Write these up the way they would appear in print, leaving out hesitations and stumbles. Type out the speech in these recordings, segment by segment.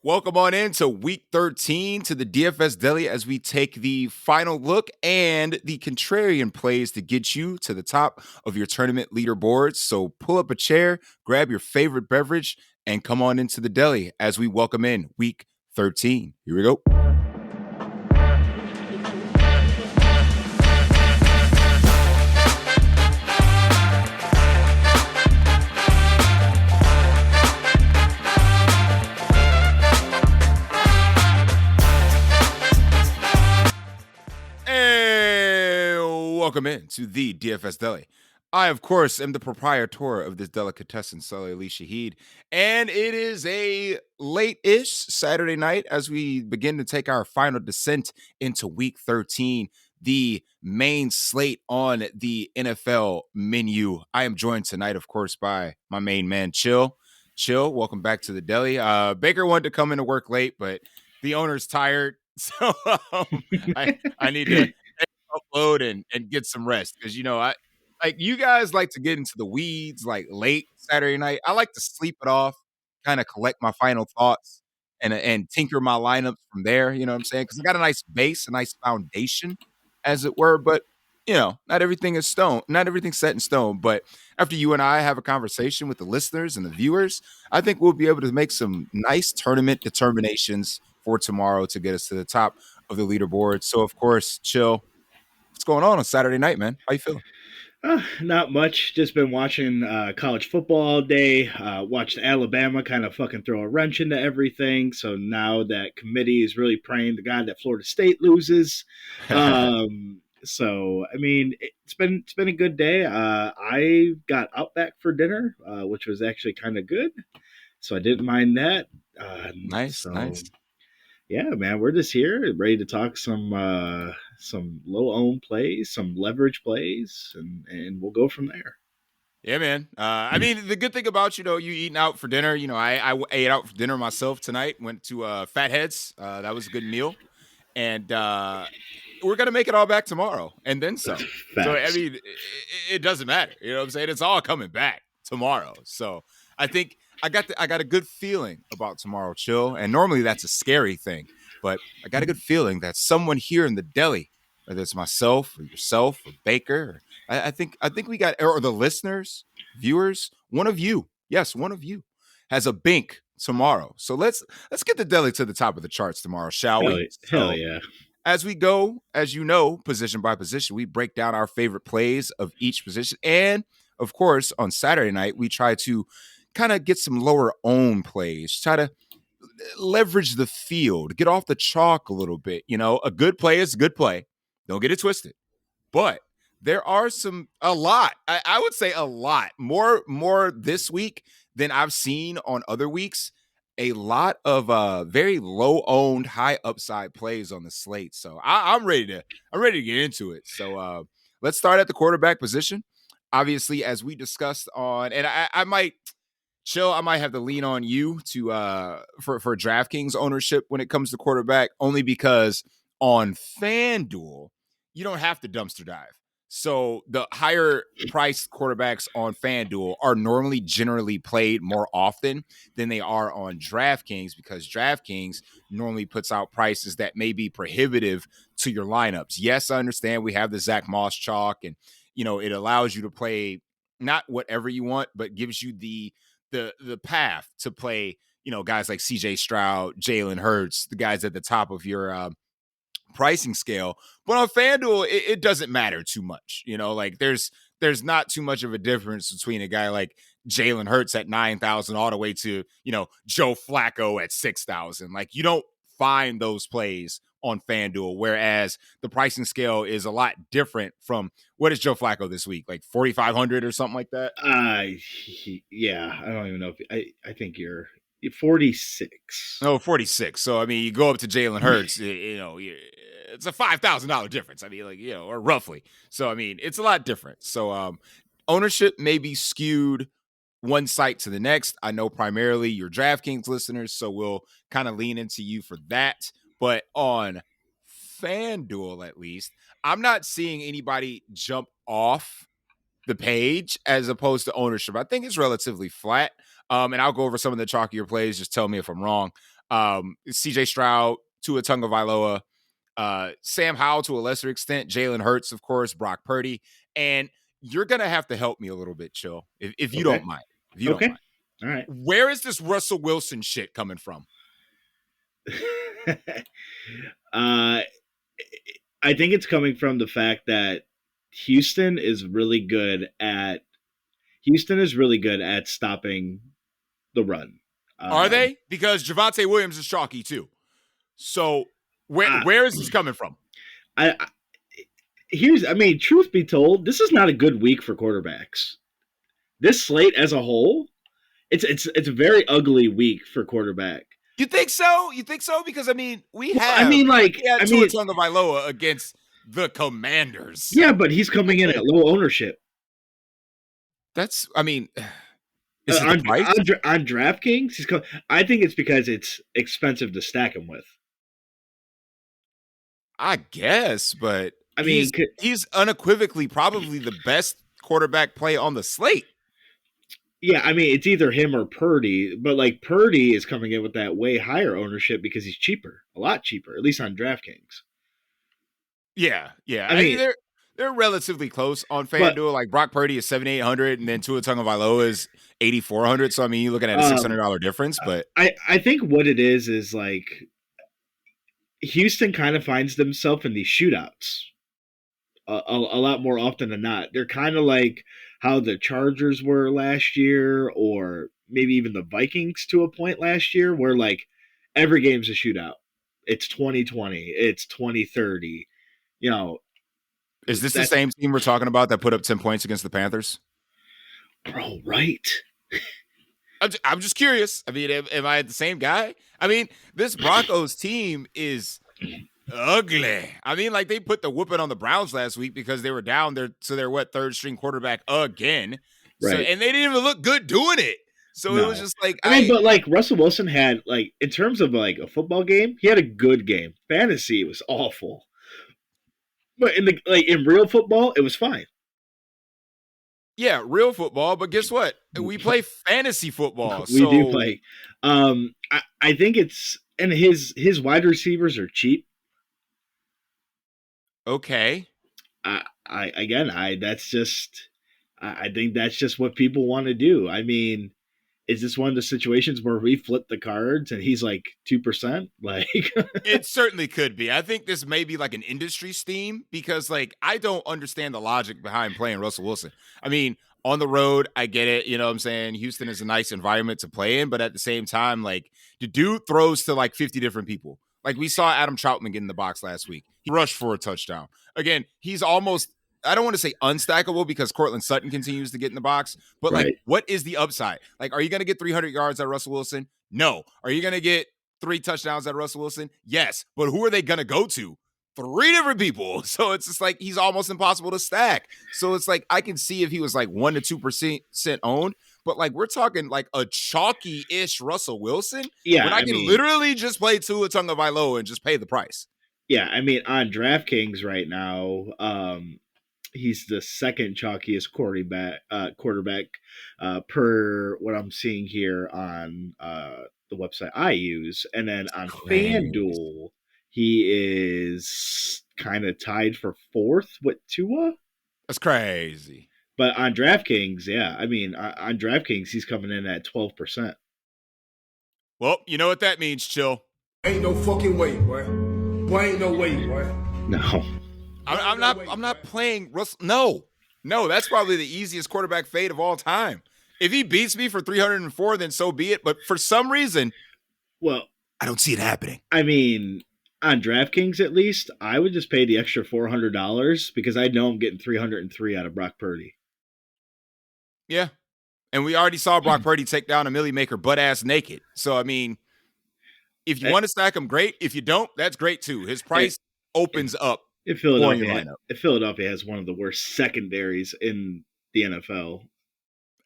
Welcome on into week 13 to the DFS Deli as we take the final look and the contrarian plays to get you to the top of your tournament leaderboards. So pull up a chair, grab your favorite beverage, and come on into the deli as we welcome in week 13. Here we go. Welcome in to the DFS Deli. I, of course, am the proprietor of this delicatessen, Sully Ali Shahid, and it is a late-ish Saturday night as we begin to take our final descent into week 13, the main slate on the NFL menu. I am joined tonight, of course, by my main man, Chill. Chill, welcome back to the deli. Baker wanted to come into work late, but the owner's tired, so I need to upload and get some rest because I like you guys like to get into the weeds like late Saturday night. I like to sleep it off, kind of collect my final thoughts and tinker my lineups from there. You know what I'm saying? Because I got a nice base, a nice foundation, as it were. But not everything is stone, not everything's set in stone. But after you and I have a conversation with the listeners and the viewers, I think we'll be able to make some nice tournament determinations for tomorrow to get us to the top of the leaderboard. So, of course, Chill. What's going on Saturday night, man? How you feeling? Not much. Just been watching college football all day. Watched Alabama kind of fucking throw a wrench into everything. So now that committee is really praying to God that Florida State loses. So I mean, it's been a good day. I got Outback for dinner, which was actually kind of good. So I didn't mind that. Nice, nice. Yeah, man, we're just here ready to talk some low owned plays, some leverage plays, and we'll go from there. Yeah, man. I mean, the good thing about you eating out for dinner. I ate out for dinner myself tonight. Went to Fatheads. That was a good meal, and we're gonna make it all back tomorrow, and then some. So I mean, it doesn't matter. You know what I'm saying? It's all coming back tomorrow. So I think I got a good feeling about tomorrow, Chill. And normally that's a scary thing, but I got a good feeling that someone here in the deli, whether it's myself or yourself or Baker, I think we got, or the listeners, viewers, one of you, yes, one of you has a bink tomorrow. So let's get the deli to the top of the charts tomorrow, shall we? Hell yeah. As we go, as you know, position by position, we break down our favorite plays of each position. And of course, on Saturday night, we try to kind of get some lower own plays, try to leverage the field, get off the chalk a little bit. A good play is a good play. Don't get it twisted. But there are a lot, I would say a lot, more this week than I've seen on other weeks. A lot of very low owned, high upside plays on the slate. So I'm ready to get into it. So let's start at the quarterback position. Obviously, as we discussed and I might Chill, I might have to lean on you to for DraftKings ownership when it comes to quarterback, only because on FanDuel, you don't have to dumpster dive. So the higher priced quarterbacks on FanDuel are normally generally played more often than they are on DraftKings, because DraftKings normally puts out prices that may be prohibitive to your lineups. Yes, I understand we have the Zach Moss chalk, and it allows you to play not whatever you want, but gives you the path to play, guys like CJ Stroud, Jalen Hurts, the guys at the top of your pricing scale. But on FanDuel, it doesn't matter too much. Like there's not too much of a difference between a guy like Jalen Hurts at 9,000 all the way to, Joe Flacco at 6,000. Like you don't find those plays on FanDuel, whereas the pricing scale is a lot different from what is Joe Flacco this week, like 4,500 or something like that. Yeah, I don't even know if I think you're 46. Oh, 46. So I mean, you go up to Jalen Hurts, it's a $5,000 difference. I mean, or roughly. So I mean, it's a lot different. So ownership may be skewed one site to the next. I know primarily your DraftKings listeners, so we'll kind of lean into you for that. But on FanDuel, at least, I'm not seeing anybody jump off the page as opposed to ownership. I think it's relatively flat. And I'll go over some of the chalkier plays. Just tell me if I'm wrong. CJ Stroud, Tua Tagovailoa, Sam Howell to a lesser extent, Jalen Hurts, of course, Brock Purdy. And you're going to have to help me a little bit, Chill, if you Okay. don't mind. If you don't Okay. mind. All right. Where is this Russell Wilson shit coming from? I think it's coming from the fact that Houston is really good at stopping the run. Are they? Because Javonte Williams is chalky too. So where is this coming from? Truth be told, this is not a good week for quarterbacks. This slate as a whole, it's a very ugly week for quarterback. You think so? You think so? Because we had Tua Tagovailoa against the Commanders. Yeah, but he's coming in at low ownership. Is it the price? On DraftKings, I think it's because it's expensive to stack him with. I guess, but he's unequivocally probably the best quarterback play on the slate. Yeah, it's either him or Purdy, but Purdy is coming in with that way higher ownership because he's cheaper, a lot cheaper, at least on DraftKings. Yeah. They're relatively close on FanDuel. Like Brock Purdy is 7,800, and then Tua Tagovailoa is 8,400. So you're looking at a $600 difference. But I think what it is like Houston kind of finds themselves in these shootouts a lot more often than not. They're kind of like how the Chargers were last year, or maybe even the Vikings to a point last year, where every game's a shootout. It's 2020, it's 2030. Is this the same team we're talking about that put up 10 points against the Panthers? Bro, right. I'm just curious. Am I the same guy? This Broncos team is ugly. They put the whooping on the Browns last week because they were down there. So they're third string quarterback again. Right. So, and they didn't even look good doing it. So It was just but Russell Wilson had in terms of a football game, he had a good game. Fantasy was awful. But in real football, it was fine. Yeah, real football. But guess what? We play fantasy football. We do play. I think and his wide receivers are cheap. Okay. I think that's just what people want to do. Is this one of the situations where we flip the cards and he's 2%? It certainly could be. I think this may be an industry steam because I don't understand the logic behind playing Russell Wilson. On the road, I get it. You know what I'm saying? Houston is a nice environment to play in, but at the same time, the dude throws to 50 different people. We saw Adam Troutman get in the box last week. He rushed for a touchdown. Again, he's almost, I don't want to say unstackable because Cortland Sutton continues to get in the box, but what is the upside? Are you going to get 300 yards at Russell Wilson? No. Are you going to get 3 touchdowns at Russell Wilson? Yes. But who are they going to go to? 3 different people. So it's just he's almost impossible to stack. So it's I can see if he was 1 to 2% owned, but we're talking a chalky-ish Russell Wilson. Yeah. When I can literally just play Tua Tagovailoa and just pay the price. Yeah. On DraftKings right now, he's the second chalkiest quarterback per what I'm seeing here on the website I use. And then on FanDuel, he is kind of tied for 4th with Tua. That's crazy. But on DraftKings, yeah. On DraftKings, he's coming in at 12%. Well, you know what that means, Chill. Ain't no fucking way, boy. Boy, ain't no way, boy. No. I'm not playing Russell. No, that's probably the easiest quarterback fade of all time. If he beats me for 304, then so be it. But for some reason, I don't see it happening. On DraftKings at least, I would just pay the extra $400 because I know I'm getting 303 out of Brock Purdy. Yeah. And we already saw Brock Purdy take down a Millie Maker butt ass naked. So, if you want to stack him, great. If you don't, that's great too. His price opens up. If Philadelphia has one of the worst secondaries in the NFL.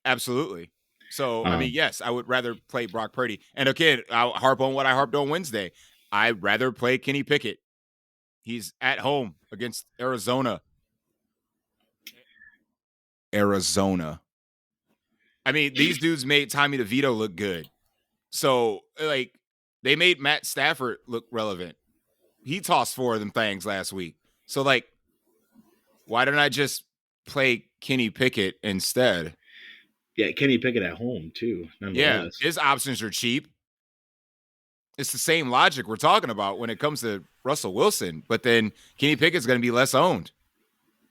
Absolutely. So, yes, I would rather play Brock Purdy. And again, I'll harp on what I harped on Wednesday. I'd rather play Kenny Pickett. He's at home against Arizona. These dudes made Tommy DeVito look good. So, They made Matt Stafford look relevant. He tossed 4 of them things last week. So, like, why don't I just play Kenny Pickett instead? Yeah, Kenny Pickett at home too, Yeah, nonetheless. his options are cheap. It's the same logic we're talking about when it comes to Russell Wilson, but then Kenny Pickett's going to be less owned.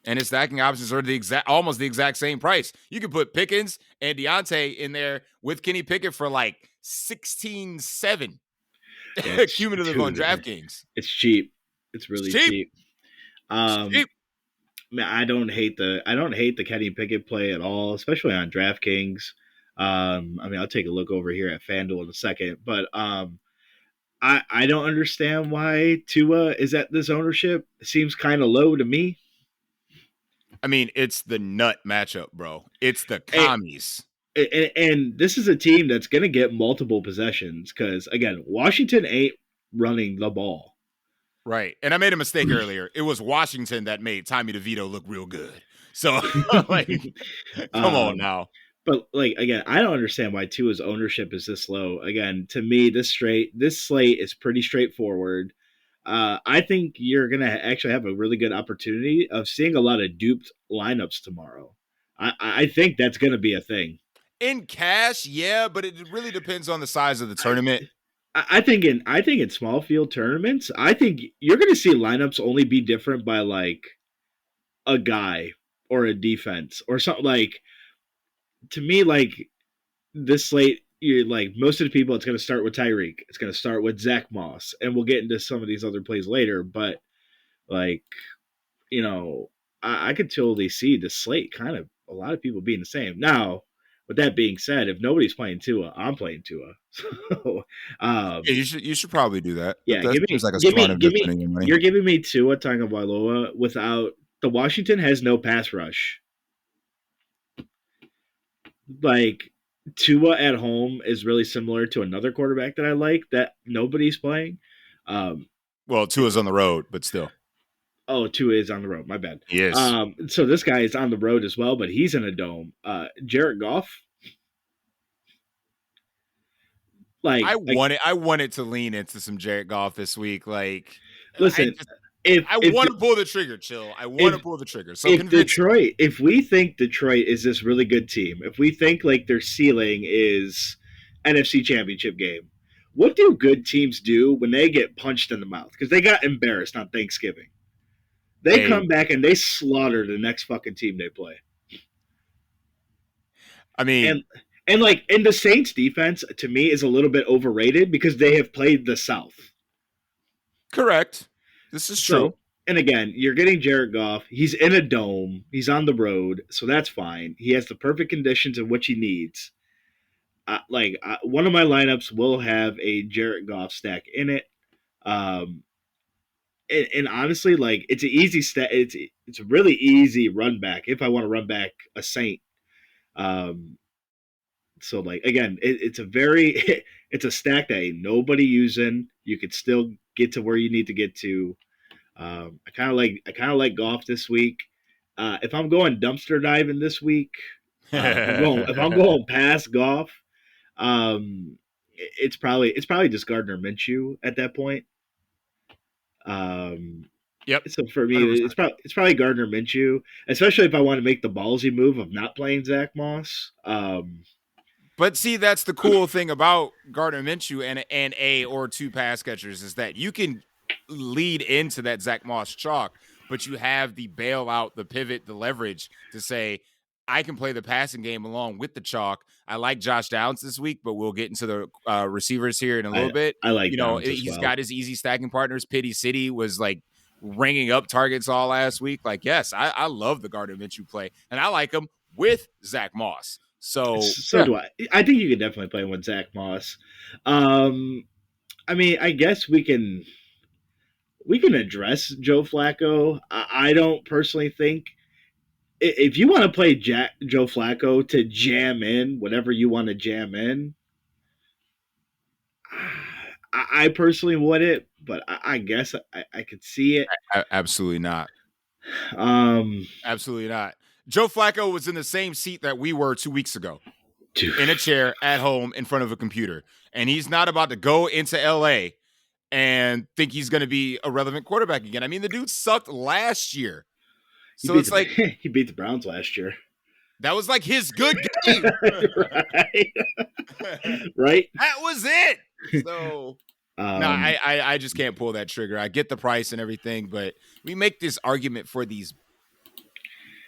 And his stacking options are almost the exact same price. You could put Pickens and Deontay in there with Kenny Pickett for like 16-7 Yeah, cumulative on DraftKings. it's cheap. It's It's really cheap. cheap. It's cheap. Man, I don't hate the Kenny Pickett play at all, especially on DraftKings. I'll take a look over here at FanDuel in a second, but I don't understand why Tua is at this ownership. It seems kind of low to me. I mean, it's the nut matchup, bro. It's the commies. And this is a team that's going to get multiple possessions because, again, Washington ain't running the ball. Right. And I made a mistake earlier. It was Washington that made Tommy DeVito look real good. So, like, come on now. But, like, again, I don't understand why Tua's ownership is this low. Again, to me, this slate is pretty straightforward. I think you're going to actually have a really good opportunity of seeing a lot of duped lineups tomorrow. I think that's going to be a thing. In cash, yeah, but it really depends on the size of the tournament. I think in small field tournaments, I think you're going to see lineups only be different by like a guy or a defense or something. Like, to me, like, this slate, you're like, most of the people, it's going to start with Tyreek. It's going to start with Zach Moss, and we'll get into some of these other plays later. But, like, I could totally see the slate kind of a lot of people being the same. Now, with that being said, if nobody's playing Tua, I'm playing Tua. So, yeah, you should probably do that. Yeah, that seems like a smart investment in your money. You're giving me Tua Tagovailoa without the Washington has no pass rush. Like, Tua at home is really similar to another quarterback that I like that nobody's playing. Well, Tua's on the road, but still. Oh, Tua is on the road. My bad. Yes. So this guy is on the road as well, but he's in a dome. Jared Goff. Like, I wanted to lean into some Jared Goff this week. Like, listen, I want to pull the trigger, chill. I want to pull the trigger. So if we think Detroit is this really good team, if we think like their ceiling is NFC Championship game, what do good teams do when they get punched in the mouth? Because they got embarrassed on Thanksgiving. They come back and they slaughter the next fucking team they play. I mean, and the Saints defense to me is a little bit overrated because they have played the South. Correct. This is true. And again, you're getting Jared Goff. He's in a dome. He's on the road, so that's fine. He has the perfect conditions of which he needs. One of my lineups will have a Jared Goff stack in it. And honestly, like, it's an easy it's a really easy run back if I want to run back a Saint. So, like, again, it's a stack that ain't nobody using. You could still get to where you need to get to. I kind of like Goff this week. If I'm going dumpster diving this week, if I'm going past Goff, it's probably just Gardner Minshew at that point. Yep. So for me, 100%. it's probably Gardner Minshew, especially if I want to make the ballsy move of not playing Zach Moss. But see, that's the cool thing about Gardner Minshew and a or two pass catchers is that you can lead into that Zach Moss chalk, but you have the bailout, the pivot, the leverage to say, I can play the passing game along with the chalk. I like Josh Downs this week, but we'll get into the receivers here in a little bit. I like, Downs he's got his easy stacking partners. Pity City was like ringing up targets all last week. Like, yes, I love the Gardner Minshew play, and I like him with Zach Moss. So do I. I think you can definitely play him with Zach Moss. I mean, I guess we can address Joe Flacco. I don't personally think if you want to play Joe Flacco to jam in whatever you want to jam in, I personally wouldn't, but I guess I could see it. Absolutely not. Absolutely not. Joe Flacco was in the same seat that we were 2 weeks ago. In a chair at home in front of a computer. And he's not about to go into LA and think he's going to be a relevant quarterback again. I mean, the dude sucked last year. So it's like he beat the Browns last year. That was like his good game. Right. Right. That was it. So no, I just can't pull that trigger. I get the price and everything, but we make this argument for these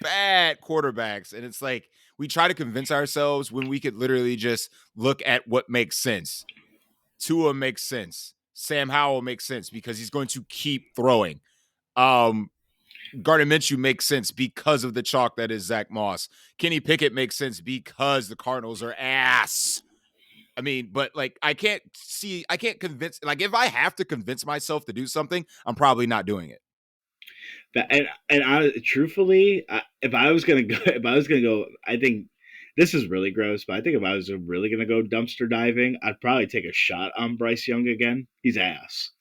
bad quarterbacks, and it's like we try to convince ourselves when we could literally just look at what makes sense. Tua makes sense. Sam Howell makes sense because he's going to keep throwing. Gardner Minshew makes sense because of the chalk that is Zach Moss. Kenny Pickett makes sense because the Cardinals are ass. I mean, but like I can't convince, like if I have to convince myself to do something, I'm probably not doing it. Truthfully, if I was gonna go, I think this is really gross, but I think if I was really gonna go dumpster diving, I'd probably take a shot on Bryce Young again. He's ass.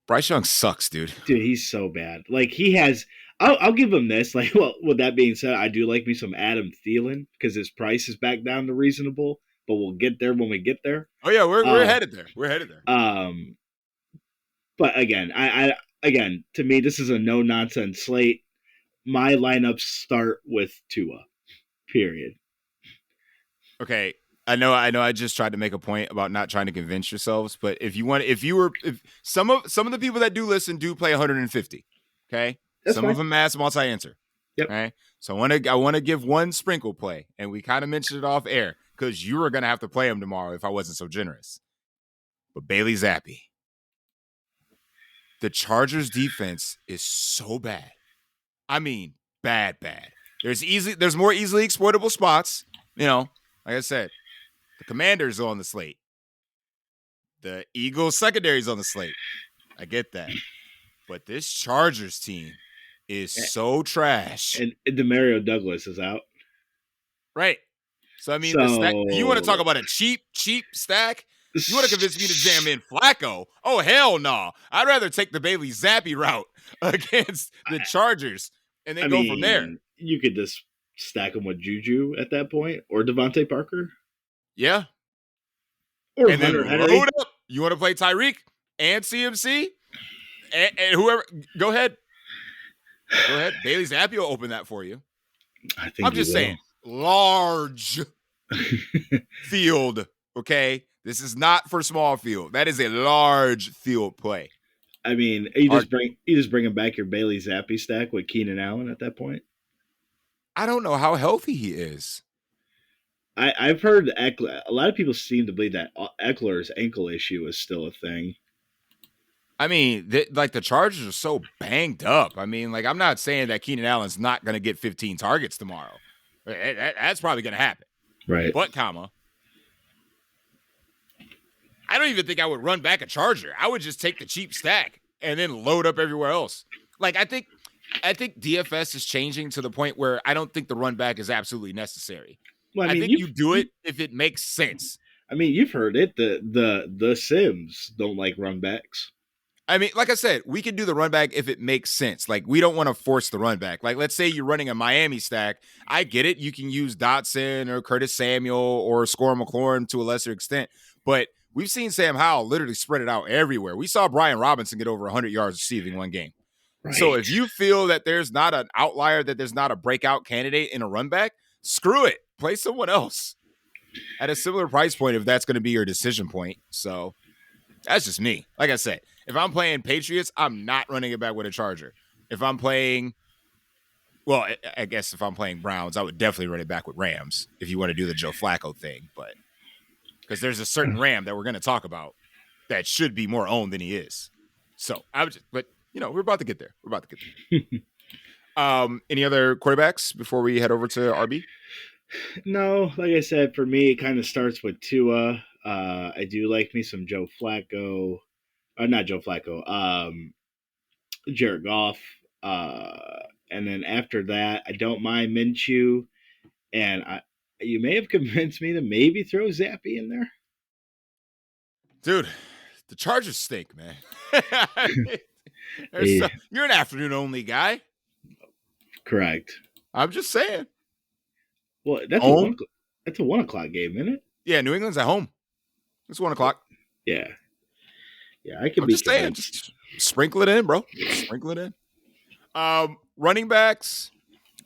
Bryce Young sucks, dude. Dude, he's so bad. Like he has. I'll give him this. Like, well, with that being said, I do like me some Adam Thielen because his price is back down to reasonable. But we'll get there when we get there. Oh yeah, we're headed there. We're headed there. But again, I to me, this is a no nonsense slate. My lineups start with Tua. Period. Okay. I know I just tried to make a point about not trying to convince yourselves, but if some of the people that do listen do play 150, okay? That's some fine. of them mass multi-answer. Yep. Okay. So I want to give one sprinkle play, and we kind of mentioned it off air because you were gonna have to play him tomorrow if I wasn't so generous. But Bailey Zappi. The Chargers defense is so bad. I mean, bad. There's more easily exploitable spots, like I said. The Commanders are on the slate. The Eagles secondary is on the slate. I get that. But this Chargers team is so trash. And Demario Douglas is out. Right. So, I mean, the stack, you want to talk about a cheap stack? You want to convince me to jam in Flacco? Oh, hell no. I'd rather take the Bailey Zappi route against the Chargers and then go from there. You could just stack them with Juju at that point or Devontae Parker. Yeah. Or and Hunter then Henry. Load up. You want to play Tyreek and CMC? And whoever. Go ahead. Bailey Zappi will open that for you. I'm just saying. Large field. Okay. This is not for small field. That is a large field play. I mean, you just bringing back your Bailey Zappi stack with Keenan Allen at that point. I don't know how healthy he is. I've heard Eckler. A lot of people seem to believe that Eckler's ankle issue is still a thing. I mean, the Chargers are so banged up. I mean, like I'm not saying that Keenan Allen's not going to get 15 targets tomorrow. That's probably going to happen. Right. But, I don't even think I would run back a Charger. I would just take the cheap stack and then load up everywhere else. Like I think DFS is changing to the point where I don't think the run back is absolutely necessary. Well, I think you do it if it makes sense. I mean, you've heard it. The Sims don't like run backs. I mean, like I said, we can do the run back if it makes sense. Like, we don't want to force the run back. Like, let's say you're running a Miami stack. I get it. You can use Dotson or Curtis Samuel or Score McLaurin to a lesser extent. But we've seen Sam Howell literally spread it out everywhere. We saw Brian Robinson get over 100 yards receiving one game. Right. So if you feel that there's not an outlier, that there's not a breakout candidate in a run back, screw it. Play someone else at a similar price point if that's going to be your decision point. So that's just me. Like I said, if I'm playing Patriots, I'm not running it back with a Charger. If I'm playing, well, I guess if I'm playing Browns, I would definitely run it back with Rams if you want to do the Joe Flacco thing. But because there's a certain Ram that we're going to talk about that should be more owned than he is. So but we're about to get there. Any other quarterbacks before we head over to RB? No, like I said, for me, it kind of starts with Tua. I do like me some Joe Flacco. Not Joe Flacco. Jared Goff. And then after that, I don't mind Minshew. And you may have convinced me to maybe throw Zappi in there. Dude, the Chargers stink, man. You're an afternoon-only guy. Correct. I'm just saying. Well, that's a 1 o'clock game, isn't it? Yeah, New England's at home. It's 1:00. Yeah. Yeah, I could I'm be just saying, convinced. just sprinkle it in, bro. Sprinkle it in. Running backs,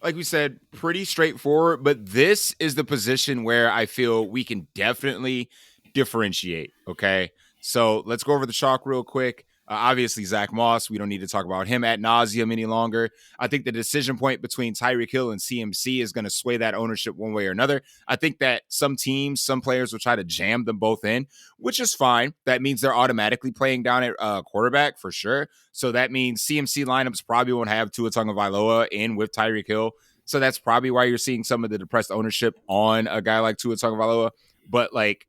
like we said, pretty straightforward, but this is the position where I feel we can definitely differentiate. Okay. So let's go over the chalk real quick. Obviously, Zach Moss, we don't need to talk about him ad nauseum any longer. I think the decision point between Tyreek Hill and CMC is going to sway that ownership one way or another. I think that some teams, some players will try to jam them both in, which is fine. That means they're automatically playing down at quarterback for sure. So that means CMC lineups probably won't have Tua Tagovailoa in with Tyreek Hill. So that's probably why you're seeing some of the depressed ownership on a guy like Tua Tagovailoa. But like,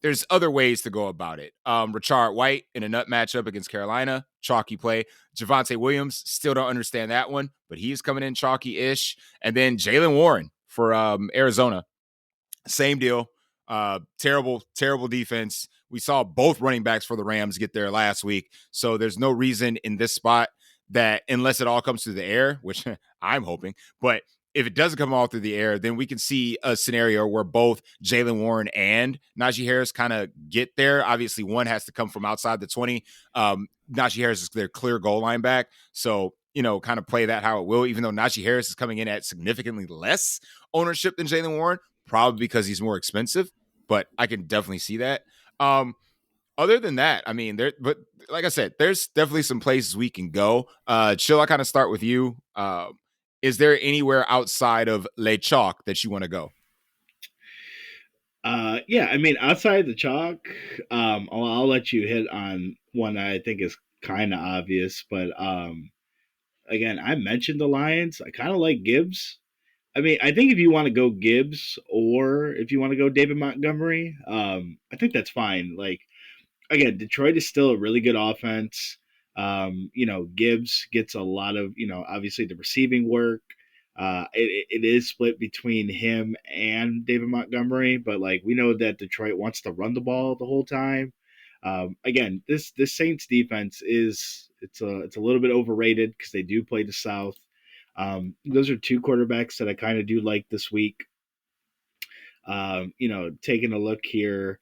there's other ways to go about it. Rashard White in a nut matchup against Carolina, chalky play. Javonte Williams, still don't understand that one, but he's coming in chalky-ish. And then Jaylen Warren for Arizona, same deal. Terrible defense. We saw both running backs for the Rams get there last week. So there's no reason in this spot that, unless it all comes through the air, which I'm hoping, but if it doesn't come all through the air, then we can see a scenario where both Jaylen Warren and Najee Harris kind of get there. Obviously, one has to come from outside the 20. Najee Harris is their clear goal line back. So, kind of play that how it will, even though Najee Harris is coming in at significantly less ownership than Jaylen Warren, probably because he's more expensive, but I can definitely see that. Other than that, I mean, but like I said, there's definitely some places we can go. Chill, I kind of start with you. Is there anywhere outside of Le Chalk that you want to go? Yeah, I mean, outside the chalk, I'll let you hit on one that I think is kind of obvious, but again, I mentioned the Lions. I kind of like Gibbs. I mean, I think if you want to go Gibbs or if you want to go David Montgomery, I think that's fine. Like, again, Detroit is still a really good offense. Gibbs gets a lot of, obviously the receiving work. It is split between him and David Montgomery, but like we know that Detroit wants to run the ball the whole time. Again, this Saints defense it's a little bit overrated because they do play the South. Those are two quarterbacks that I kind of do like this week. Taking a look here,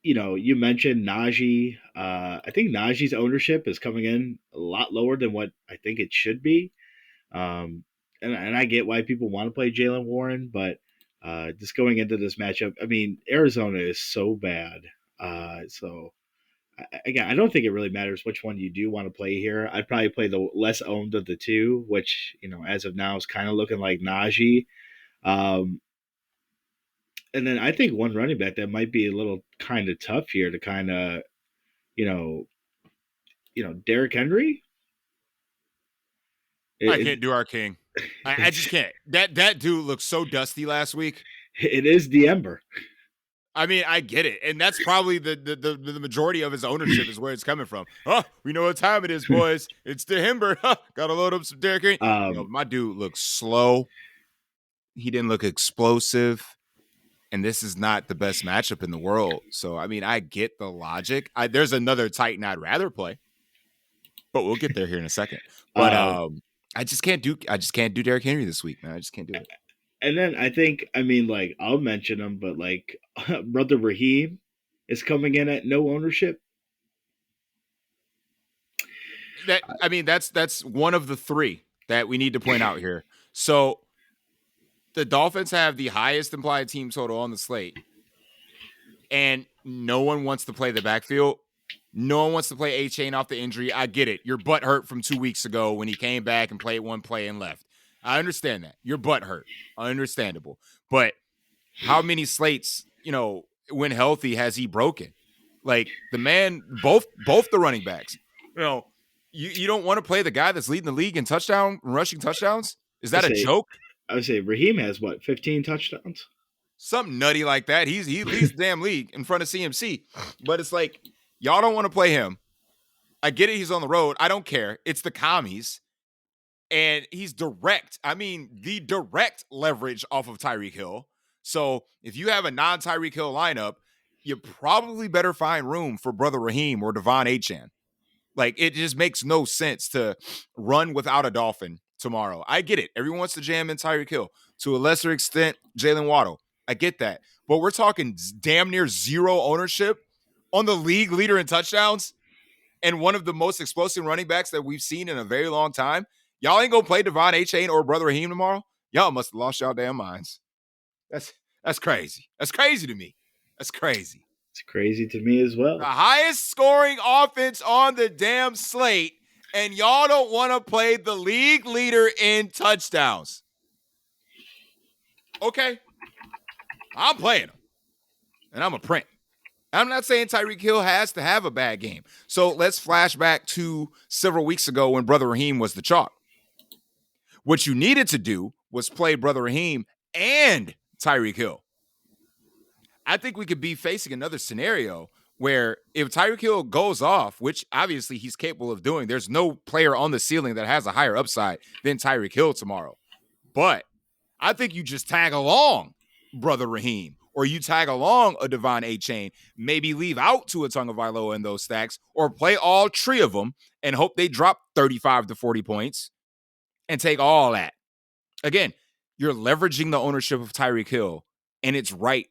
you mentioned Najee. I think Najee's ownership is coming in a lot lower than what I think it should be. And I get why people want to play Jaylen Warren, but just going into this matchup, I mean, Arizona is so bad. Again, I don't think it really matters which one you do want to play here. I'd probably play the less owned of the two, which, as of now is kind of looking like Najee. Um, and then I think one running back that might be a little kind of tough here to kind of, you know, Derrick Henry. I can't do our king. I just can't. That dude looked so dusty last week. It is the Ember. I mean, I get it, and that's probably the majority of his ownership is where it's coming from. Oh, we know what time it is, boys. It's the Hember. Got to load up some Derrick Henry. My dude looks slow. He didn't look explosive, and this is not the best matchup in the world. So, I mean, I get the logic. There's another Titan I'd rather play, but we'll get there here in a second. But I just can't do Derrick Henry this week, man. I just can't do it. And then I think, I mean, like, I'll mention him, but like, brother Raheem is coming in at no ownership. That's one of the three that we need to point out here. So the Dolphins have the highest implied team total on the slate, and no one wants to play the backfield. No one wants to play A-Chain off the injury. I get it. Your butt hurt from 2 weeks ago when he came back and played one play and left. I understand that. Your butt hurt. Understandable. But how many slates, when healthy, has he broken? Like, the man, both the running backs, you don't want to play the guy that's leading the league in rushing touchdowns? Is that a joke? I would say Raheem has, 15 touchdowns? Something nutty like that. He leads the damn league in front of CMC. But it's like, y'all don't want to play him. I get it. He's on the road. I don't care. It's the commies. And he's direct. I mean, the direct leverage off of Tyreek Hill. So if you have a non-Tyreek Hill lineup, you probably better find room for Brother Raheem or Devon Achane. Like, it just makes no sense to run without a Dolphin tomorrow. I get it. Everyone wants to jam in Tyreek Hill. To a lesser extent, Jalen Waddle. I get that. But we're talking damn near zero ownership on the league leader in touchdowns and one of the most explosive running backs that we've seen in a very long time. Y'all ain't gonna play Devon Achane or Brother Raheem tomorrow? Y'all must have lost y'all damn minds. That's crazy. That's crazy to me. That's crazy. It's crazy to me as well. The highest scoring offense on the damn slate, and y'all don't want to play the league leader in touchdowns. Okay. I'm playing them. And I'm a print. I'm not saying Tyreek Hill has to have a bad game. So let's flash back to several weeks ago when Brother Raheem was the chalk. What you needed to do was play Brother Raheem and Tyreek Hill. I think we could be facing another scenario where if Tyreek Hill goes off, which obviously he's capable of doing, there's no player on the ceiling that has a higher upside than Tyreek Hill tomorrow. But I think you just tag along Brother Raheem, or you tag along a Devon Achane, maybe leave out Tua Tagovailoa in those stacks, or play all three of them and hope they drop 35 to 40 points and take all that. Again, you're leveraging the ownership of Tyreek Hill, and it's right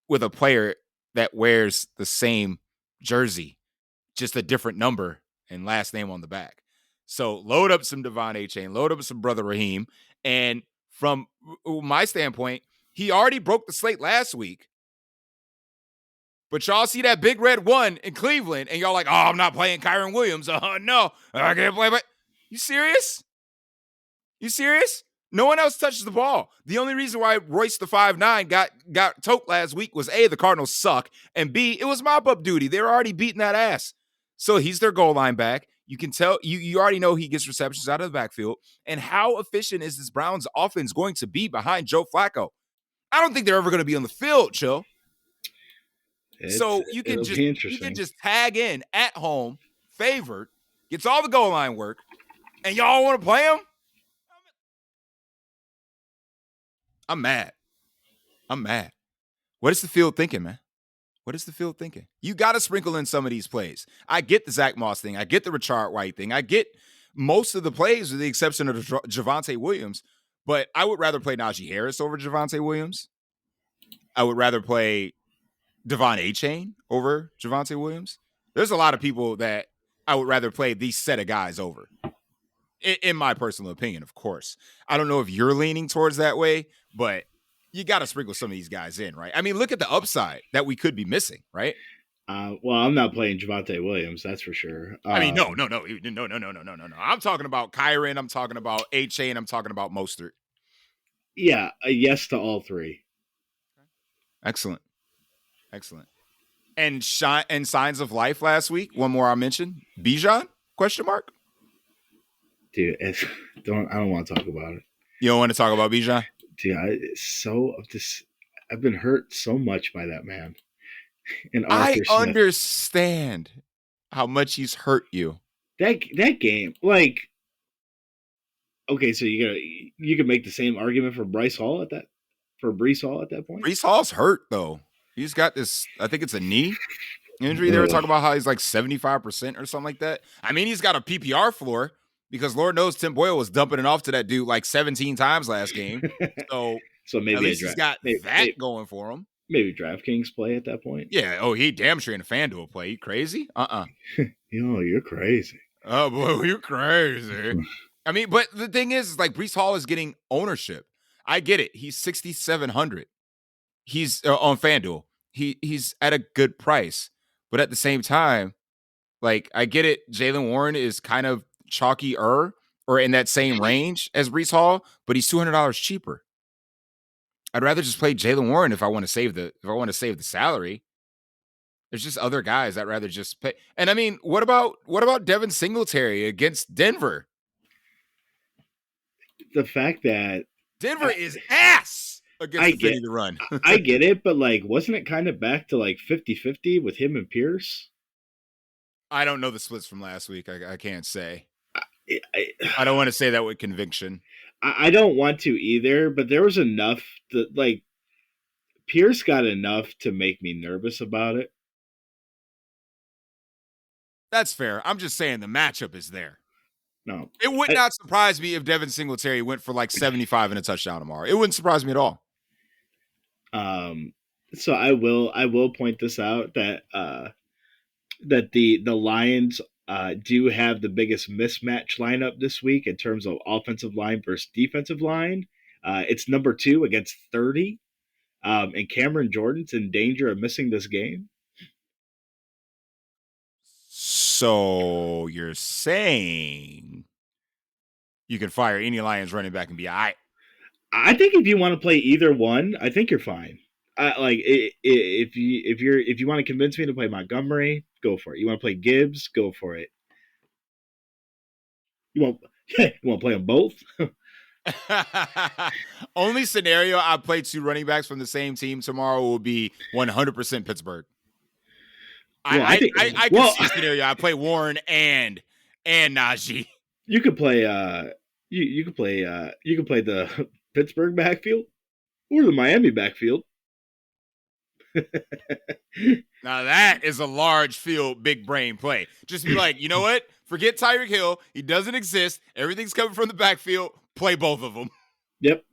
with a player that wears the same jersey, just a different number and last name on the back. So load up some Devon Achane, load up some Brother Raheem, and from my standpoint, he already broke the slate last week. But y'all see that big red one in Cleveland, and y'all like, oh, I'm not playing Kyren Williams. Oh, no, I can't play. But you serious? You serious? No one else touches the ball. The only reason why Royce the 5'9" got toked last week was A, the Cardinals suck, and B, it was mop-up duty. They were already beating that ass. So he's their goal line back. You can tell, you already know he gets receptions out of the backfield. And how efficient is this Browns offense going to be behind Joe Flacco? I don't think they're ever going to be on the field, Chill. So you can just tag in at home, favored, gets all the goal line work, and y'all want to play him? I'm mad. What is the field thinking, man? What is the field thinking? You got to sprinkle in some of these plays. I get the Zach Moss thing. I get the Rashard White thing. I get most of the plays with the exception of Javonte Williams, but I would rather play Najee Harris over Javonte Williams. I would rather play Devon Achane over Javonte Williams. There's a lot of people that I would rather play these set of guys over, in my personal opinion, of course. I don't know if you're leaning towards that way, but you got to sprinkle some of these guys in, right? I mean, look at the upside that we could be missing, right? Well, I'm not playing Javonte Williams, that's for sure. I mean, no. I'm talking about Kyren. I'm talking about Achane. I'm talking about Mostert. Yeah, a yes to all three. Excellent. And signs of life last week. One more I mentioned. Bijan? Question mark. Dude, I don't want to talk about it. You don't want to talk about Bijan? Dude, I've been hurt so much by that man. And I understand how much he's hurt you. That game, like, okay, so you can make the same argument for Breece Hall at that point. Breece Hall's hurt though. He's got this, I think it's a knee injury. They were talking about how he's like 75% or something like that. I mean, he's got a PPR floor because Lord knows Tim Boyle was dumping it off to that dude like 17 times last game. So maybe at least he's got that going for him. Maybe DraftKings play at that point. Yeah. Oh, he damn sure in a FanDuel play. You crazy? You're crazy. Oh boy, you're crazy. I mean, but the thing is like Breece Hall is getting ownership. I get it. He's 6,700. He's on FanDuel. He's at a good price, but at the same time, like I get it. Jaylen Warren is kind of chalky-er or in that same range as Breece Hall, but he's $200 cheaper. I'd rather just play Jaylen Warren if I want to save the salary. There's just other guys I'd rather just pay. And I mean, what about Devin Singletary against Denver? The fact that Denver is ass against the run. I get it, but like, wasn't it kind of back to like 50-50 with him and Pierce? I don't know the splits from last week. I can't say. I don't want to say that with conviction. I don't want to either, but there was enough that like Pierce got enough to make me nervous about it. That's fair. I'm just saying the matchup is there. No. It would not surprise me if Devin Singletary went for like 75 and a touchdown tomorrow. It wouldn't surprise me at all. Um, so I will point this out that that the Lions do have the biggest mismatch lineup this week in terms of offensive line versus defensive line. It's number 2 against 30, and Cameron Jordan's in danger of missing this game. So you're saying you can fire any Lions running back and be all right? I think if you want to play either one, I think you're fine. If you want to convince me to play Montgomery, go for it. You want to play Gibbs, go for it. You want you want to play them both? Only scenario I play 2 running backs from the same team tomorrow will be 100% Pittsburgh. I can see a scenario I play Warren and Najee. You could play you could play the Pittsburgh backfield or the Miami backfield. Now that is a large field, big brain play. Just be like, you know what? Forget Tyreek Hill. He doesn't exist. Everything's coming from the backfield. Play both of them. Yep.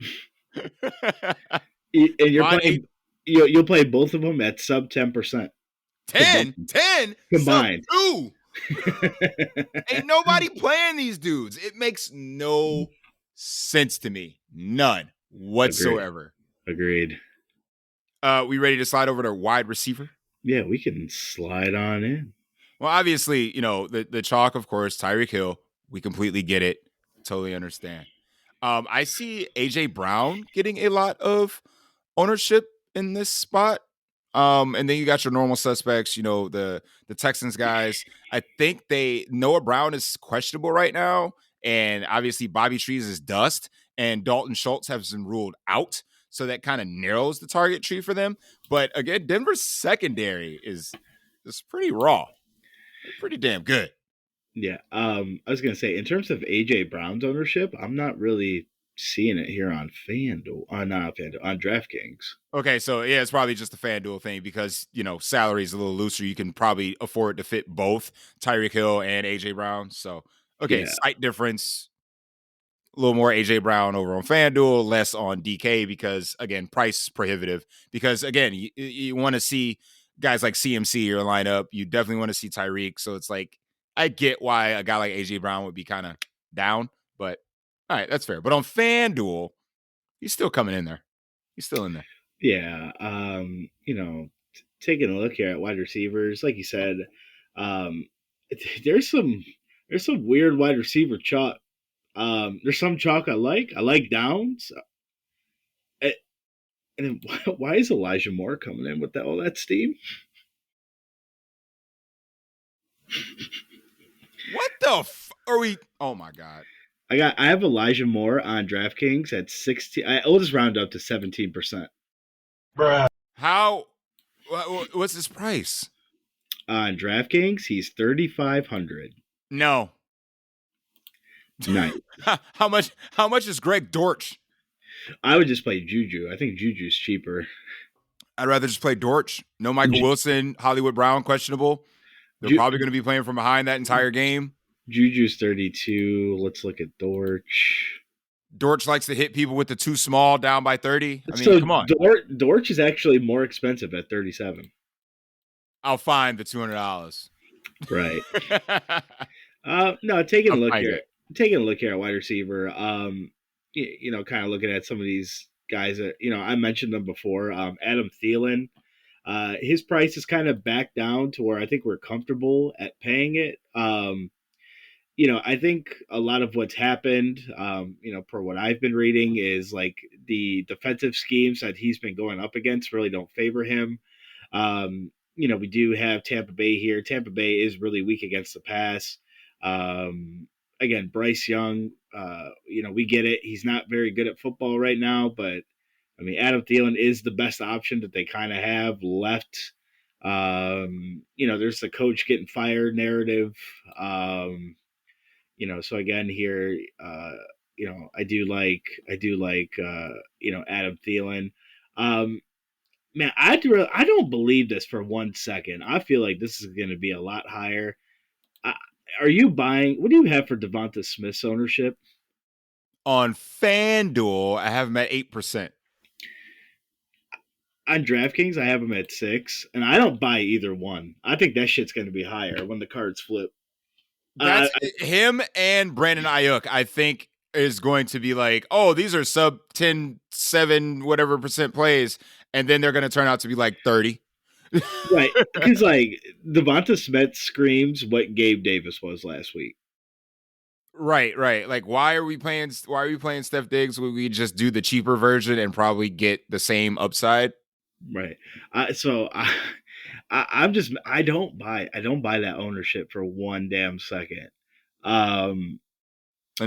And you'll play both of them at sub 10%. 10 combined. Sub 2. Ain't nobody playing these dudes. It makes no sense to me. None whatsoever. Agreed. We ready to slide over to wide receiver? Yeah, we can slide on in. Well, obviously, the chalk, of course, Tyreek Hill. We completely get it. Totally understand. I see AJ Brown getting a lot of ownership in this spot. And then you got your normal suspects, the Texans guys. I think Noah Brown is questionable right now. And obviously Bobby Trees is dust. And Dalton Schultz has been ruled out. So that kind of narrows the target tree for them. But again, Denver's secondary is pretty raw. They're pretty damn good. Yeah. I was going to say, in terms of AJ Brown's ownership, I'm not really seeing it here on FanDuel. Not FanDuel, on DraftKings. Okay, so yeah, it's probably just a FanDuel thing because, salary is a little looser. You can probably afford to fit both Tyreek Hill and AJ Brown. So, okay, slight difference. A little more AJ Brown over on FanDuel, less on DK because, again, price prohibitive. Because, again, you want to see guys like CMC in your lineup. You definitely want to see Tyreek. So it's like, I get why a guy like AJ Brown would be kind of down. But, all right, that's fair. But on FanDuel, he's still coming in there. He's still in there. Yeah. Taking a look here at wide receivers, like you said, there's some weird wide receiver chalk. There's some chalk I like. I like Downs. And then why is Elijah Moore coming in with all that steam? What the are we? Oh my God. I have Elijah Moore on DraftKings at 16. I'll just round up to 17%. Bruh. How? What's his price? On DraftKings, he's 3,500. No. Nice. How much is Greg Dortch? I would just play Juju. I think Juju's cheaper. I'd rather just play Dortch. No Michael Wilson, Hollywood Brown, questionable. They're probably going to be playing from behind that entire game. Juju's 32. Let's look at Dortch. Dortch likes to hit people with the too small down by 30. I mean, come on. Dortch is actually more expensive at 37. I'll find the $200. Right. No, taking a look here at wide receiver. Kind of looking at some of these guys that, I mentioned them before. Adam Thielen. His price is kind of back down to where I think we're comfortable at paying it. I think a lot of what's happened, per what I've been reading, is like the defensive schemes that he's been going up against really don't favor him. We do have Tampa Bay here. Tampa Bay is really weak against the pass. Again, Bryce Young, we get it. He's not very good at football right now, but I mean, Adam Thielen is the best option that they kind of have left. There's the coach getting fired narrative. So again here, I do like Adam Thielen. Man, I don't believe this for 1 second. I feel like this is going to be a lot higher. Are you buying? What do you have for Devonta Smith's ownership? On FanDuel, I have him at 8%. on DraftKings, I have him at 6, and I don't buy either one. I think that shit's going to be higher when the cards flip. That's him and Brandon Ayuk, I think, is going to be like, oh, these are sub 10, 7, whatever percent plays. And then they're going to turn out to be like 30. Right. Because, like, Devonta Smith screams what Gabe Davis was last week. Right. Like, why are we playing Steph Diggs when we just do the cheaper version and probably get the same upside? Right. I don't buy that ownership for one damn second. Let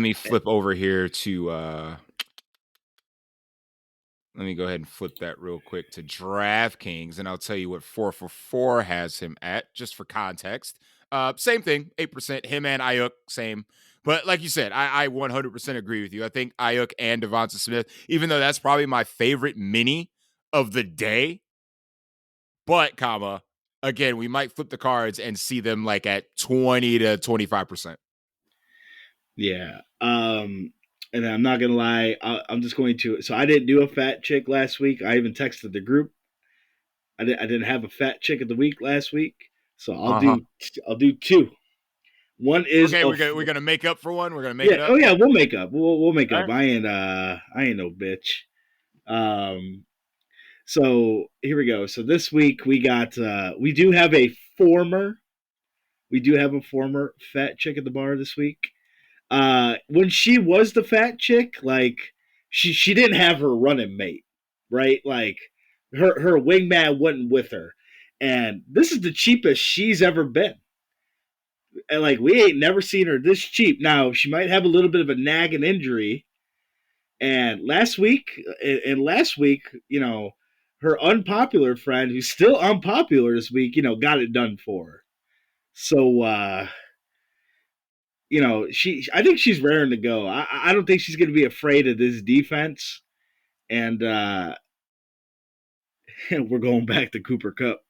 me flip over here to let me go ahead and flip that real quick to DraftKings, and I'll tell you what 4 for 4 has him at, just for context. Same thing, 8%. Him and Ayuk, same. But like you said, I 100% agree with you. I think Ayuk and Devonta Smith, even though that's probably my favorite mini of the day, but, again, we might flip the cards and see them like at 20 to 25%. Yeah. And I'm not gonna lie, I'm just going to. So I didn't do a fat chick last week. I even texted the group. I didn't have a fat chick of the week last week, so I'll do 2. One is okay. We're gonna make up for one. We're gonna make it up. Oh yeah, we'll make up. We'll make up. Right. I ain't no bitch. So here we go. So this week we got we do have a former fat chick at the bar this week. When she was the fat chick, like she didn't have her running mate, right? Like her wingman wasn't with her, and this is the cheapest she's ever been. And like we ain't never seen her this cheap. Now she might have a little bit of a nagging injury, and last week, you know, her unpopular friend, who's still unpopular this week, you know, got it done for her. So you know, I think she's raring to go. I don't think she's going to be afraid of this defense. And we're going back to Cooper Kupp.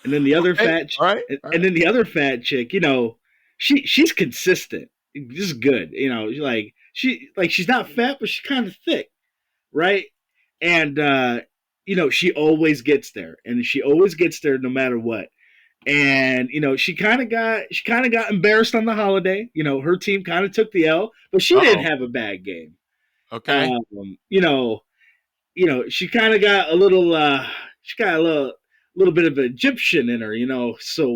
And then the other and then the other fat chick, you know, she's consistent. Just good, you know. She's not fat, but she's kind of thick, right? And you know, she always gets there, and she always gets there no matter what. And you know, she kind of got embarrassed on the holiday. You know, her team kind of took the L, but she didn't have a bad game. Okay. You know, she kind of got a little bit of Egyptian in her, you know. So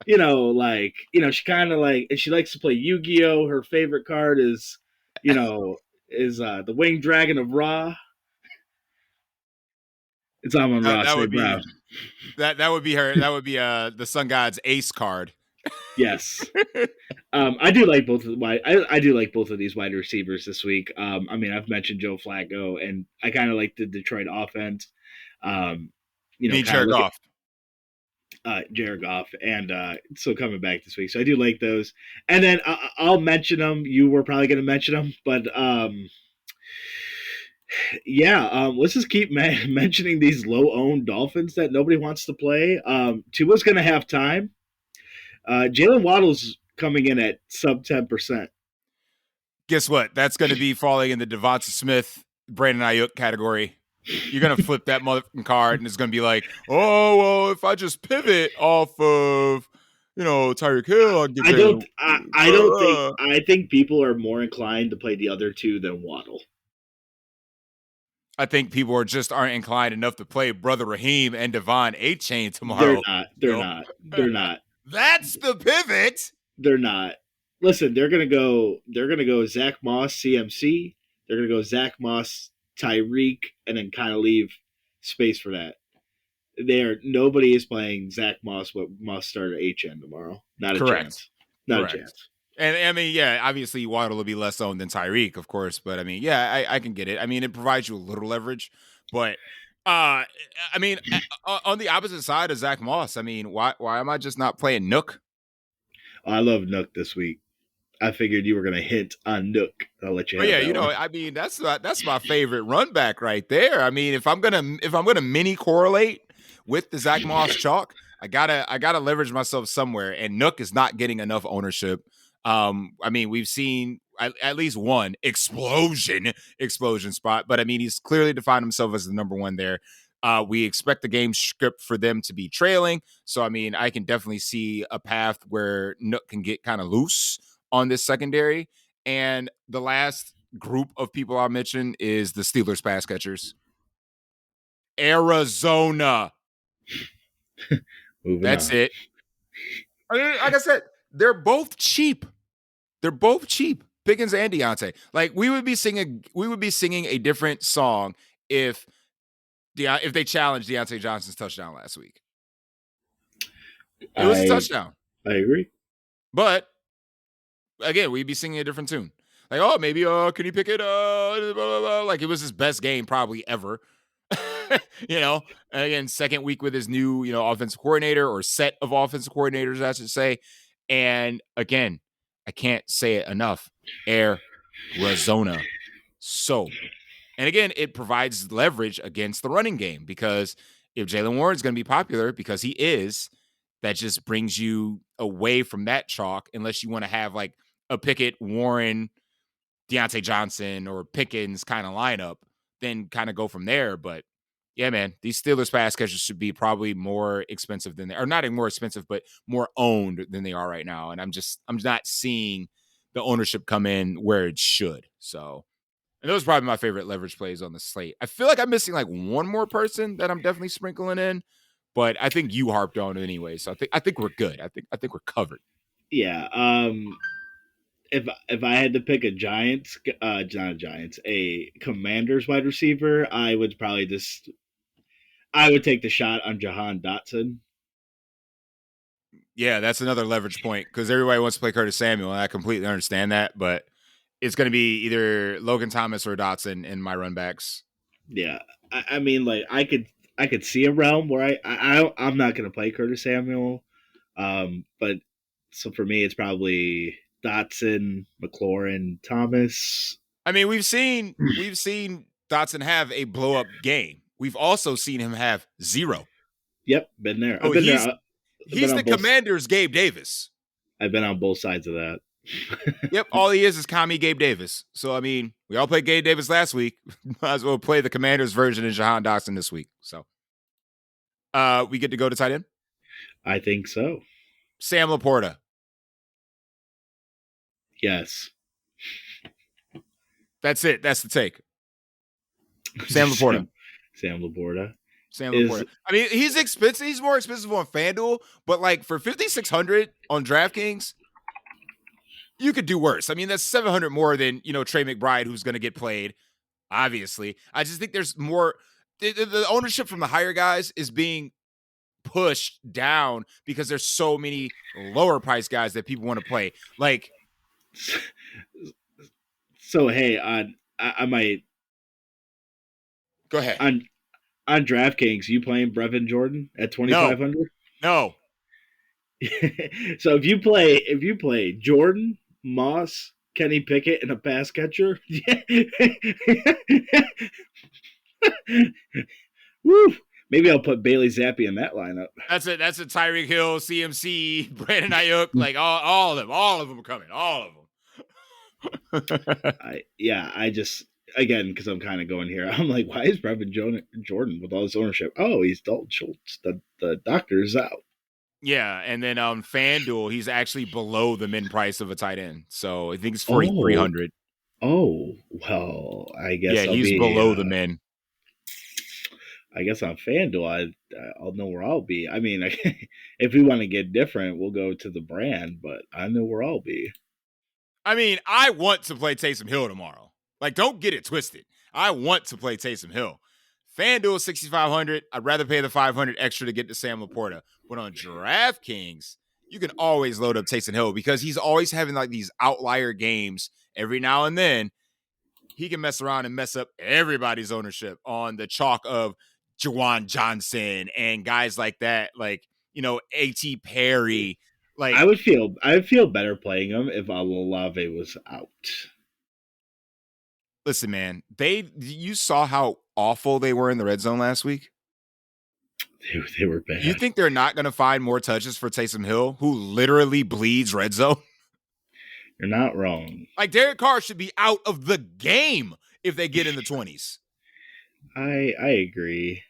you know, like, you know, she kind of like, and she likes to play Yu-Gi-Oh. Her favorite card is, you know, the Winged Dragon of Ra. It's Amon-Ra St. Brown. That would be her. That would be the Sun God's ace card. Yes. I do like both of I do like both of these wide receivers this week. I mean, I've mentioned Joe Flacco, and I kind of like the Detroit offense. You know, Jared Goff. Jared Goff, and so coming back this week. So I do like those. And then I'll mention them. You were probably going to mention them, but yeah, let's just keep mentioning these low-owned Dolphins that nobody wants to play. Tua's going to have time. Jalen Waddle's coming in at sub 10%. Guess what? That's going to be falling in the Devonta Smith, Brandon Ayuk category. You're going to flip that motherfucking card, and it's going to be like, oh, well, if I just pivot off of, you know, Tyreek Hill, I'll get I think people are more inclined to play the other two than Waddle. I think people aren't inclined enough to play Brother Raheem and Devon A-Chain tomorrow. They're not. That's the pivot. They're not. Listen, they're gonna go Zach Moss, CMC. They're gonna go Zach Moss, Tyreek, and then kind of leave space for that. Nobody is playing Zach Moss, but Moss started HN tomorrow. Not a chance. Not a chance. And I mean, yeah, obviously Waddle will be less owned than Tyreek, of course, but I mean, yeah, I can get it. I mean, it provides you a little leverage, but I mean, on the opposite side of Zach Moss, I mean, why am I just not playing Nook? I love Nook this week. I figured you were going to hint on Nook. I'll let you have that one. I mean, that's my favorite run back right there. I mean, if I'm gonna mini correlate with the Zach Moss chalk, I gotta leverage myself somewhere, and Nook is not getting enough ownership. I mean, we've seen at least one explosion spot. But I mean, he's clearly defined himself as the number one there. We expect the game script for them to be trailing. So, I mean, I can definitely see a path where Nook can get kind of loose on this secondary. And the last group of people I'll mention is the Steelers pass catchers. Arizona. Moving That's on. it. I mean, like I said, they're both cheap. Pickens and Deontay. Like we would be singing a different song if they challenged Deontay Johnson's touchdown last week. It was a touchdown. I agree. But again, we'd be singing a different tune. Like, oh, maybe can you pick it? Blah, blah, blah. Like it was his best game probably ever. Again, second week with his new, offensive coordinator or set of offensive coordinators, I should say. And again, I can't say it enough. Arizona. And again, it provides leverage against the running game because if Jaylen Warren's going to be popular, because he is, that just brings you away from that chalk unless you want to have like a Pickett, Warren, Deontay Johnson, or Pickens kind of lineup, then kind of go from there. But yeah, man, these Steelers pass catchers should be probably more expensive than not more expensive, but more owned than they are right now. And I'm not seeing the ownership come in where it should. So, and those are probably my favorite leverage plays on the slate. I feel like I'm missing like one more person that I'm definitely sprinkling in, but I think you harped on it anyway. So I think we're good. I think we're covered. Yeah. If I had to pick a Commanders wide receiver, I would take the shot on Jahan Dotson. Yeah, that's another leverage point because everybody wants to play Curtis Samuel, and I completely understand that, but it's going to be either Logan Thomas or Dotson in my run backs. Yeah, I mean, like I could see a realm where I'm not going to play Curtis Samuel, but so for me, it's probably Dotson, McLaurin, Thomas. I mean, we've seen Dotson have a blow up game. We've also seen him have zero. Yep, been there. Oh, he's the Commanders' Gabe Davis. I've been on both sides of that. Yep, all he is commie Gabe Davis. So, I mean, we all played Gabe Davis last week. Might as well play the Commanders version of Jahan Dotson this week. So, we get to go to tight end? I think so. Sam Laporta. Yes. That's it. That's the take. Sam Laporta. Sam Laporta. I mean, he's expensive. He's more expensive on FanDuel, but like for $5,600 on DraftKings, you could do worse. I mean, that's $700 more than, Trey McBride, who's going to get played, obviously. I just think there's more. The ownership from the higher guys is being pushed down because there's so many lower price guys that people want to play. Like, so hey, I might go ahead on DraftKings. You playing Brevin Jordan at 2,500? No. So if you play Jordan, Moss, Kenny Pickett, and a pass catcher, woo! Maybe I'll put Bailey Zappi in that lineup. That's it. That's a Tyreek Hill, CMC, Brandon Ayuk, like all of them are coming. All of them. I just again because I'm kind of going here. I'm like, why is Brevin Jordan with all this ownership? Oh, he's Dalton Schultz. The doctor is out. Yeah, and then FanDuel, he's actually below the min price of a tight end. So I think it's 4,300. Oh, well, I guess he's below the min. I guess on FanDuel, I'll know where I'll be. I mean, if we want to get different, we'll go to the brand, but I know where I'll be. I mean, I want to play Taysom Hill tomorrow. Like, don't get it twisted. I want to play Taysom Hill. FanDuel 6,500. I'd rather pay the 500 extra to get to Sam Laporta. But on DraftKings, you can always load up Taysom Hill because he's always having like these outlier games every now and then. He can mess around and mess up everybody's ownership on the chalk of Juwan Johnson and guys like that, like, A.T. Perry. Like, I would feel better playing him if Olave was out. Listen, man, you saw how awful they were in the red zone last week? They were bad. You think they're not going to find more touches for Taysom Hill, who literally bleeds red zone? You're not wrong. Like, Derek Carr should be out of the game if they get in the 20s. I agree.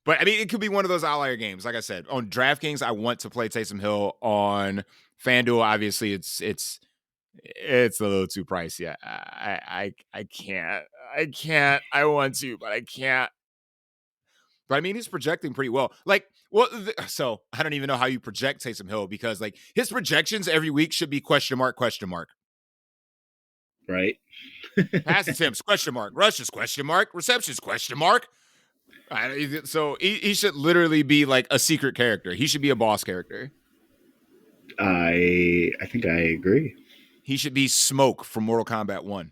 But, I mean, it could be one of those outlier games. Like I said, on DraftKings, I want to play Taysom Hill. On FanDuel, obviously, it's a little too pricey. I can't. I want to, but I can't. But I mean, he's projecting pretty well. So I don't even know how you project Taysom Hill because like his projections every week should be question mark. Right. Pass attempts, question mark. Rushes, question mark. Receptions, question mark. So he should literally be like a secret character. He should be a boss character. I think I agree. He should be Smoke from Mortal Kombat 1.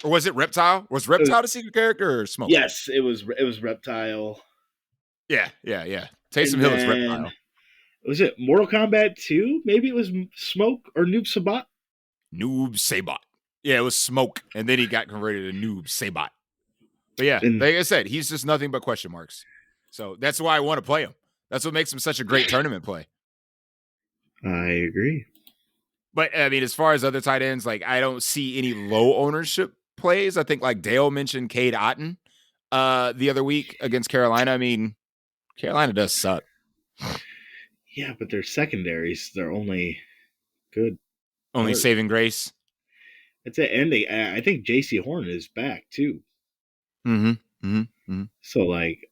Or was it Reptile? Was Reptile the secret character or Smoke? Yes, it was Reptile. Yeah. Taysom Hill is Reptile. Was it Mortal Kombat 2? Maybe it was Smoke or Noob Sabat? Noob Sabat. Yeah, it was Smoke. And then he got converted to Noob Sabat. But yeah, like I said, he's just nothing but question marks. So that's why I want to play him. That's what makes him such a great tournament play. I agree. But I mean, as far as other tight ends, like I don't see any low ownership plays. I think like Dale mentioned Cade Otton the other week against Carolina. I mean, Carolina does suck. Yeah, but their secondaries, they're only good. Only saving grace. That's it. And I think J.C. Horn is back too. So like,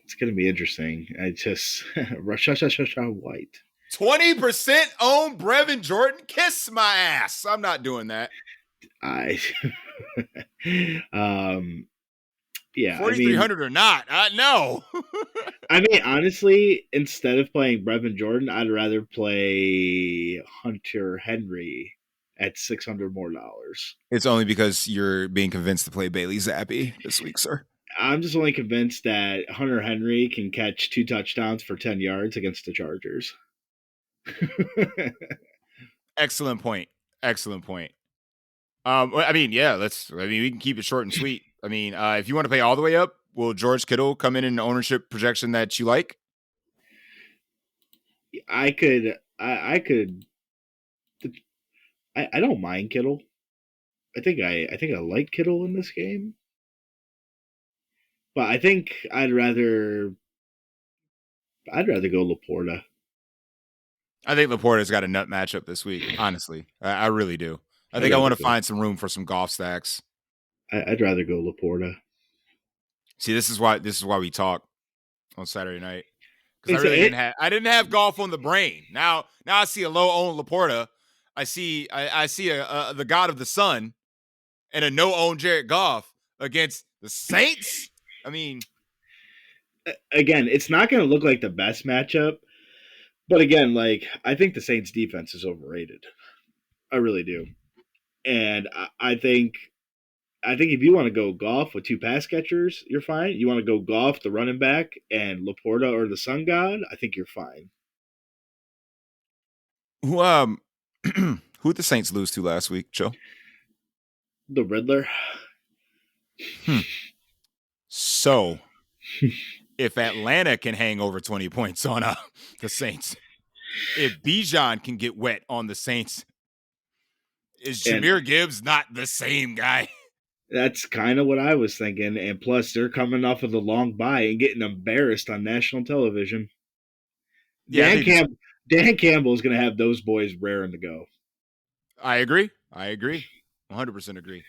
it's gonna be interesting. I just White. 20% own Brevin Jordan. Kiss my ass. I'm not doing that. Yeah, 4,300 or not? No. I mean, honestly, instead of playing Brevin Jordan, I'd rather play Hunter Henry at $600 more. It's only because you're being convinced to play Bailey Zappi this week, sir. I'm just only convinced that Hunter Henry can catch 2 touchdowns for 10 yards against the Chargers. Excellent point. I mean, yeah, we can keep it short and sweet. I mean, if you want to pay all the way up, will George Kittle come in an ownership projection that you like? I don't mind Kittle. I think I like Kittle in this game. But I think I'd rather go Laporta. I think Laporta's got a nut matchup this week, honestly. I really do. I think I want to find some room for some golf stacks. I'd rather go Laporta. See, this is why we talk on Saturday night. Because I didn't have golf on the brain. Now I see a low owned Laporta. I see the god of the sun and a no own Jared Goff against the Saints. I mean, again, it's not going to look like the best matchup, but again, like I think the Saints defense is overrated. I really do. And I think if you want to go Goff with 2 pass catchers, you're fine. You want to go Goff, the running back, and Laporta or the sun god, I think you're fine. Who did the Saints lose to last week, Joe? The Riddler. So, if Atlanta can hang over 20 points on the Saints, if Bijan can get wet on the Saints, is Jahmyr Gibbs not the same guy? That's kind of what I was thinking. And plus, they're coming off of the long bye and getting embarrassed on national television. Yeah, Dan Campbell is going to have those boys raring to go. I agree. 100% agree.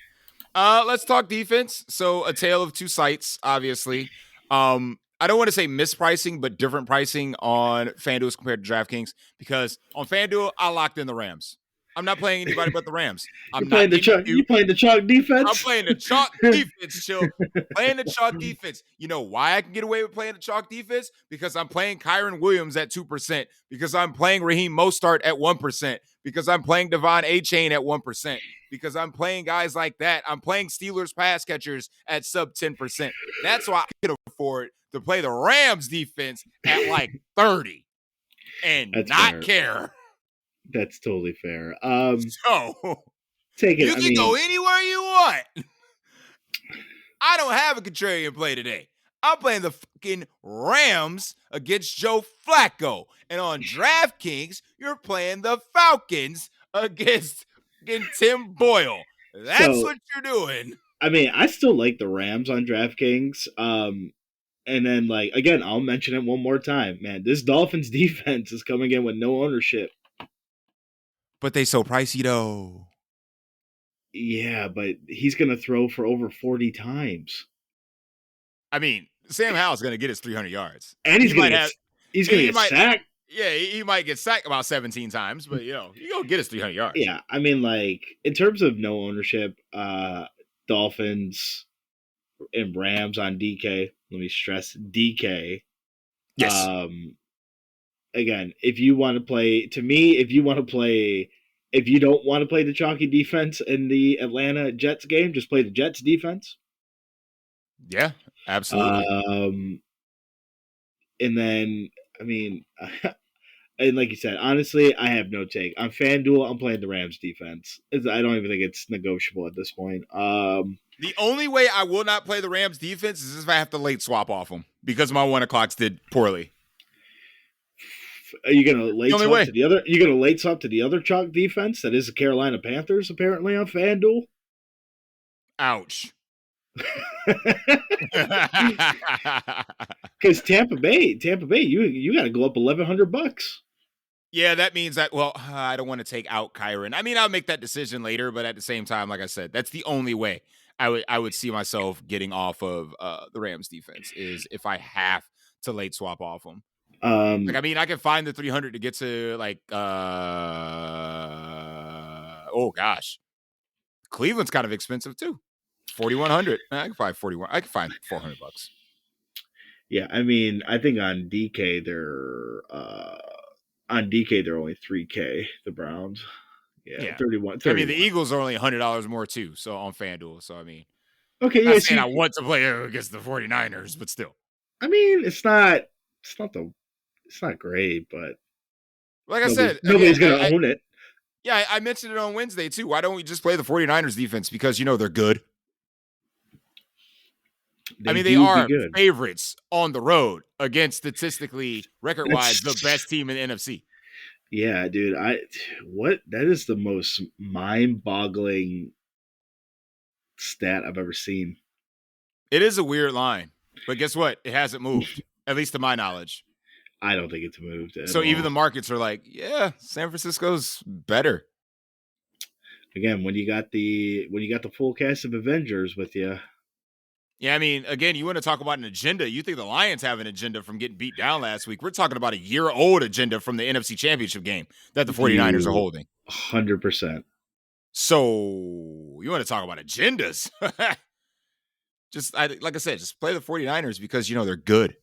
Let's talk defense. So a tale of two sites, obviously. I don't want to say mispricing, but different pricing on FanDuel compared to DraftKings, because on FanDuel, I locked in the Rams. I'm not playing anybody but the Rams. You playing the chalk defense? I'm playing the chalk defense, chill. Playing the chalk defense. You know why I can get away with playing the chalk defense? Because I'm playing Kyron Williams at 2%. Because I'm playing Raheem Mostert at 1%. Because I'm playing Devon A-Chain at 1%. Because I'm playing guys like that. I'm playing Steelers pass catchers at sub 10%. That's why I can afford to play the Rams defense at like 30 and That's not fair. care. That's totally fair. So take it. You can go anywhere you want. I don't have a contrarian play today. I'm playing the fucking Rams against Joe Flacco. And on DraftKings, you're playing the Falcons against Tim Boyle. That's So, what you're doing. I mean, I still like the Rams on DraftKings. And then, like, again, I'll mention it one more time, man. This Dolphins defense is coming in with no ownership. But they so pricey though. Yeah, but he's going to throw for over 40 times. I mean, Sam Howell's going to get his 300 yards. And he's going to get might, sacked. Yeah, he might get sacked about 17 times, but you know, you go get his 300 yards. Yeah, I mean, like, in terms of no ownership, Dolphins and Rams on DK. Let me stress DK. Yes. Again, if you want to play, to me, if you don't want to play the chalky defense in the Atlanta Jets game, just play the Jets defense. Yeah, absolutely. And then, I mean, and like you said, honestly, I have no take. On FanDuel, I'm playing the Rams defense. I don't even think it's negotiable at this point. The only way I will not play the Rams defense is if I have to late swap off them because my 1 o'clocks did poorly. Are you gonna late swap to the other? You're gonna late swap to the other chalk defense that is the Carolina Panthers, apparently on FanDuel. Ouch. Because Tampa Bay, you got to go up $1,100. Yeah, that means that. Well, I don't want to take out Kyron. I mean, I'll make that decision later, but at the same time, like I said, that's the only way I would see myself getting off of the Rams defense is if I have to late swap off them. Like, I mean, I can find the 300 to get to like, oh gosh, Cleveland's kind of expensive too. 4,100. I can find 41. I can find $400. Yeah, I mean, I think on DK they're only $3K. The Browns, yeah. 31. I mean, the Eagles are only $100 more too. So on FanDuel. So I mean, okay, yeah. I want to play against the 49ers, but still. I mean, it's not great, but like I said, nobody's gonna own it. Yeah, I mentioned it on Wednesday too. Why don't we just play the 49ers defense? Because you know they're good. They are favorites on the road against statistically, record-wise, the best team in the NFC. Yeah, dude. That is the most mind-boggling stat I've ever seen. It is a weird line, but guess what? It hasn't moved, at least to my knowledge. I don't think it's moved. So even the markets are like, yeah, San Francisco's better. Again, when you got the full cast of Avengers with you. Yeah, I mean, again, you want to talk about an agenda. You think the Lions have an agenda from getting beat down last week. We're talking about a year-old agenda from the NFC Championship game that the 49ers are holding. 100%. So you want to talk about agendas. Like I said, just play the 49ers because, you know, they're good.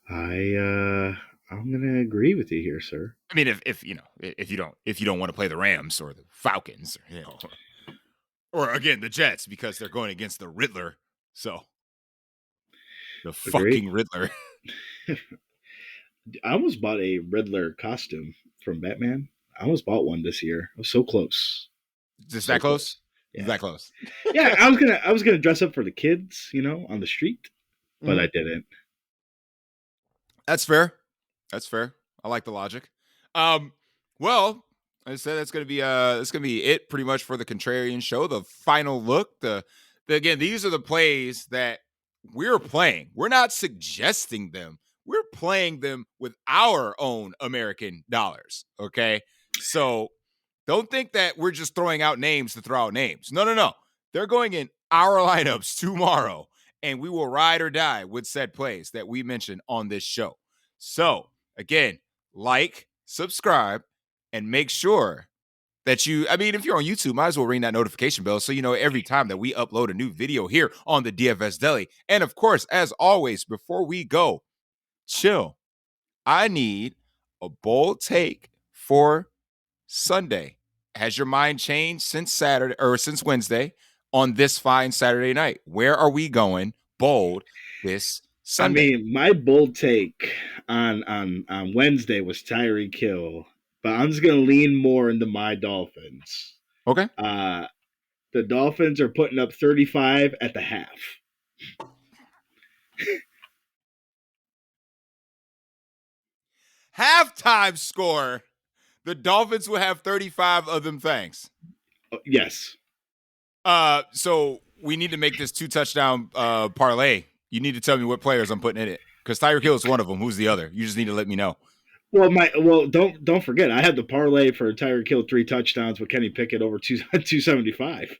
I'm going to agree with you here, sir. I mean, if you don't want to play the Rams or the Falcons, or, you know, or again, the Jets, because they're going against the Riddler. So the fucking Riddler. I almost bought a Riddler costume from Batman. I almost bought one this year. I was so close. Just that close? Yeah. That close. Yeah, I was gonna dress up for the kids, you know, on the street, but I didn't. That's fair. I like the logic. Well, I said that's gonna be it pretty much for the Contrarian show. The final look. Again, these are the plays that we're playing. We're not suggesting them. We're playing them with our own American dollars. Okay, so don't think that we're just throwing out names to throw out names. No. They're going in our lineups tomorrow, and we will ride or die with said plays that we mentioned on this show. So again, like, subscribe, and make sure that if you're on YouTube, might as well ring that notification bell so you know every time that we upload a new video here on the DFS Deli. And of course, as always, before we go, chill. I need a bold take for Sunday. Has your mind changed since Saturday or since Wednesday on this fine Saturday night? Where are we going bold this Sunday? I mean, my bold take on Wednesday was Tyreek Hill, but I'm just gonna lean more into my Dolphins. Okay. The Dolphins are putting up 35 at the half. Halftime score The Dolphins will have 35 of them things. Yes. So we need to make this 2-touchdown parlay. You need to tell me what players I'm putting in it, because Tyreek Hill is one of them. Who's the other? You just need to let me know. Well, don't forget, I had the parlay for Tyreek Hill 3 touchdowns with Kenny Pickett over 275.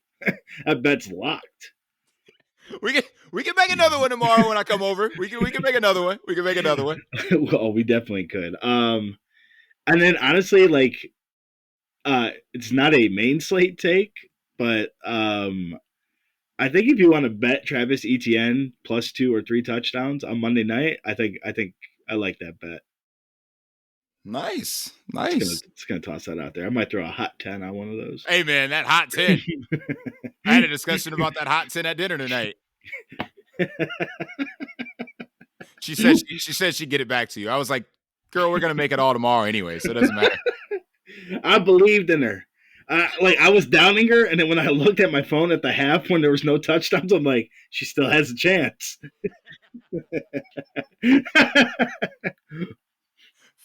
That bet's locked. We can make another one tomorrow when I come over. We can make another one. We can make another one. Well, we definitely could. And then honestly, like, it's not a main slate take, but I think if you want to bet Travis Etienne plus 2 or 3 touchdowns on Monday night, I think I like that bet. Nice. It's gonna toss that out there. I might throw a hot 10 on one of those. Hey man, that hot 10. I had a discussion about that hot 10 at dinner tonight. She said she'd get it back to you. I was like, girl, we're gonna make it all tomorrow anyway, so it doesn't matter. I believed in her. I was downing her, and then when I looked at my phone at the half when there was no touchdowns, I'm like, she still has a chance.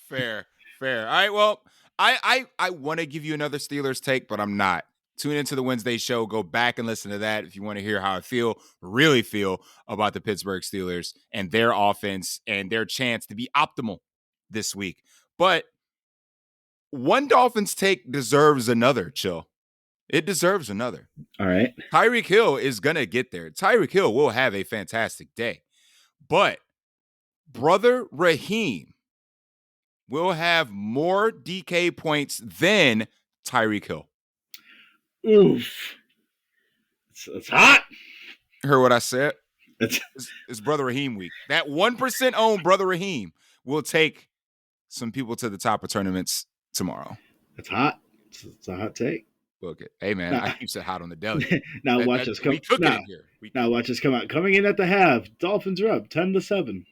Fair. All right, well, I want to give you another Steelers take, but I'm not. Tune into the Wednesday show. Go back and listen to that if you want to hear how I really feel about the Pittsburgh Steelers and their offense and their chance to be optimal this week. But one Dolphins take deserves another, Chill. It deserves another. All right. Tyreek Hill is going to get there. Tyreek Hill will have a fantastic day. But brother Raheem will have more DK points than Tyreek Hill. Oof. It's hot. Heard what I said? It's brother Raheem week. That 1% owned brother Raheem will take some people to the top of tournaments tomorrow. It's hot. It's a hot take. Book it. Hey man, I keep it hot on the deli. Now watch us come. We cooking it here. Now watch us come out. Coming in at the half, Dolphins are up 10-7.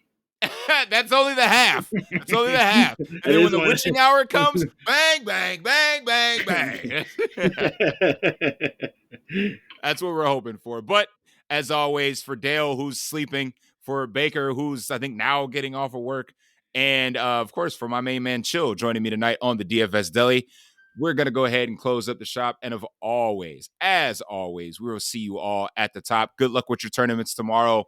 That's only the half. And then when the witching hour comes, bang, bang, bang, bang, bang. That's what we're hoping for. But as always, for Dale, who's sleeping, for Baker, who's I think now getting off of work, and of course for my main man Chill joining me tonight on the DFS Deli, we're going to go ahead and close up the shop. And as always, we will see you all at the top. Good luck with your tournaments tomorrow.